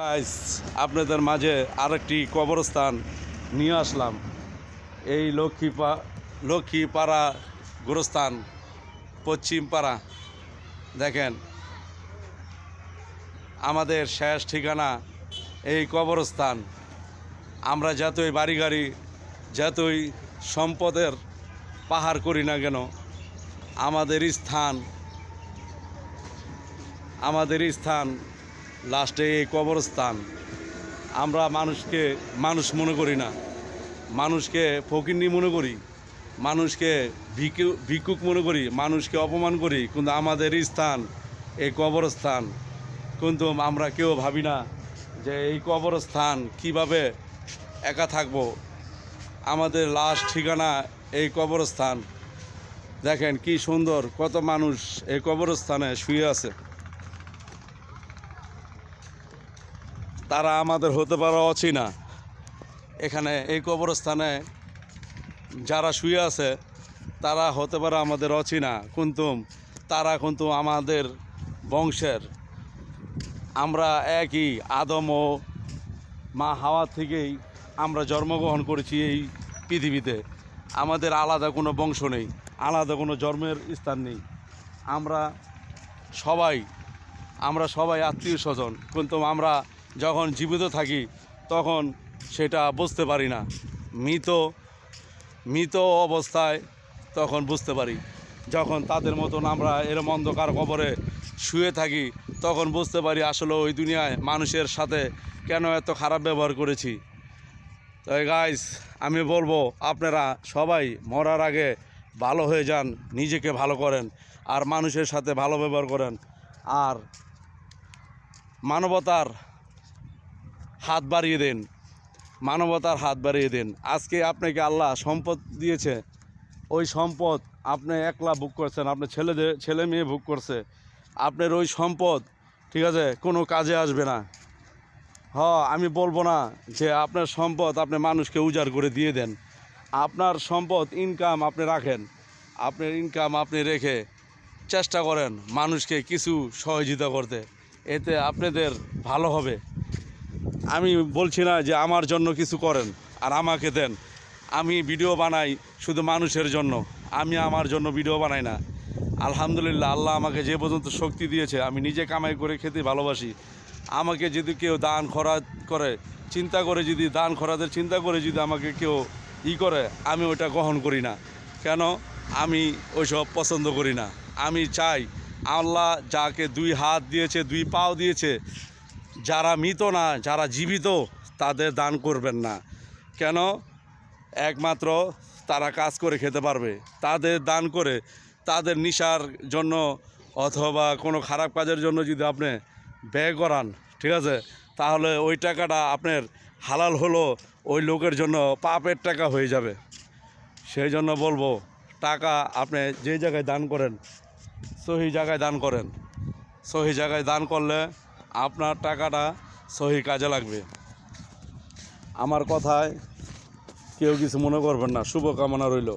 Guys, আপনাদের মাঝে আরেকটি কবরস্থান নিয়ে আসলাম। এই লক্ষ্মীপাড়া গোরস্থান পশ্চিম পাড়া। দেখেন, আমাদের শেষ ঠিকানা এই কবরস্থান। আমরা যতই বাড়ি গাড়ি, যতই সম্পদের পাহাড় করি না কেন, আমাদের স্থান লাস্টে এই কবরস্থান। আমরা মানুষকে মানুষ মনে করি না, মানুষকে ফকিন্নি মনে করি, মানুষকে ভিক্ষুক মনে করি, মানুষকে অপমান করি, কিন্তু আমাদের স্থান এই কবরস্থান। কিন্তু আমরা কেউ ভাবি না যে এই কবরস্থান কিভাবে একা থাকব। আমাদের লাস্ট ঠিকানা এই কবরস্থান। দেখেন কি সুন্দর, কত মানুষ এই কবরস্থানে শুয়ে আছে। তারা আমাদের হতে পারে অচেনা। এখানে এই কবরস্থানে যারা শুয়ে আছে তারা হতে পারে আমাদের অচেনা, কিন্তু তারা কিন্তু আমাদের বংশের। আমরা একই আদম ও মা হাওয়া থেকেই আমরা জন্মগ্রহণ করেছি এই পৃথিবীতে। আমাদের আলাদা কোনো বংশ নেই, আলাদা কোনো জন্মের স্থান নেই। আমরা সবাই আত্মীয় স্বজন, কিন্তু আমরা যখন জীবিত থাকি তখন সেটা বুঝতে পারি না। মৃত অবস্থায় তখন বুঝতে পারি। যখন তাদের মতন আমরা এরম অন্ধকার কবরে শুয়ে থাকি তখন বুঝতে পারি আসলে ওই দুনিয়ায় মানুষের সাথে কেন এত খারাপ ব্যবহার করেছি। তো গাইস, আমি বলবো আপনারা সবাই মরার আগে ভালো হয়ে যান, নিজেকে ভালো করেন, আর মানুষের সাথে ভালো ব্যবহার করেন, আর মানবতার হাত বাড়িয়ে দেন, মানবতার হাত বাড়িয়ে দেন। আজকে আপনাকে আল্লাহ সম্পদ দিয়েছে, ওই সম্পদ আপনি একলা ভোগ করছেন, আপনার ছেলে মেয়ে ভোগ করছে। আপনার ওই সম্পদ, ঠিক আছে, কোনো কাজে আসবে না। আমি বলবো না যে আপনার সম্পদ আপনি মানুষকে উজাড় করে দিয়ে দেন। আপনার সম্পদ ইনকাম আপনি রাখেন, আপনার ইনকাম আপনি রেখে চেষ্টা করেন মানুষকে কিছু সহযোগিতা করতে, এতে আপনাদের ভালো হবে। আমি বলছি না যে আমার জন্য কিছু করেন আর আমাকে দেন। আমি ভিডিও বানাই শুধু মানুষের জন্য, আমি আমার জন্য ভিডিও বানাই না। আলহামদুলিল্লাহ, আল্লাহ আমাকে যে পর্যন্ত শক্তি দিয়েছে, আমি নিজে কামাই করে খেতে ভালোবাসি। আমাকে যদি কেউ দান খরাত করে চিন্তা করে, যদি দান খরাতের চিন্তা করে যদি আমাকে কেউ করে, আমি ওটা গ্রহণ করি না। কেন? আমি ওইসব পছন্দ করি না। আমি চাই আল্লাহ যাকে দুই হাত দিয়েছে, দুই পাও দিয়েছে, যারা মৃত না, যারা জীবিত, তাদের দান করবেন না। কেন? একমাত্র তারা কাজ করে খেতে পারবে। তাদের দান করে, তাদের নেশার জন্য অথবা কোনো খারাপ কাজের জন্য যদি আপনি ব্যয় করান, ঠিক আছে, তাহলে ওই টাকাটা আপনার হালাল হলো ওই লোকের জন্য পাপের টাকা হয়ে যাবে। সেই জন্য বলবো, টাকা আপনি যে জায়গায় দান করেন, সহি জায়গায় দান করেন। সহি জায়গায় দান করলে আপনার টাকাটা সহি কাজে লাগবে। আমার কথায় কেউ কিছু মনে করবেন না, শুভকামনা রইল।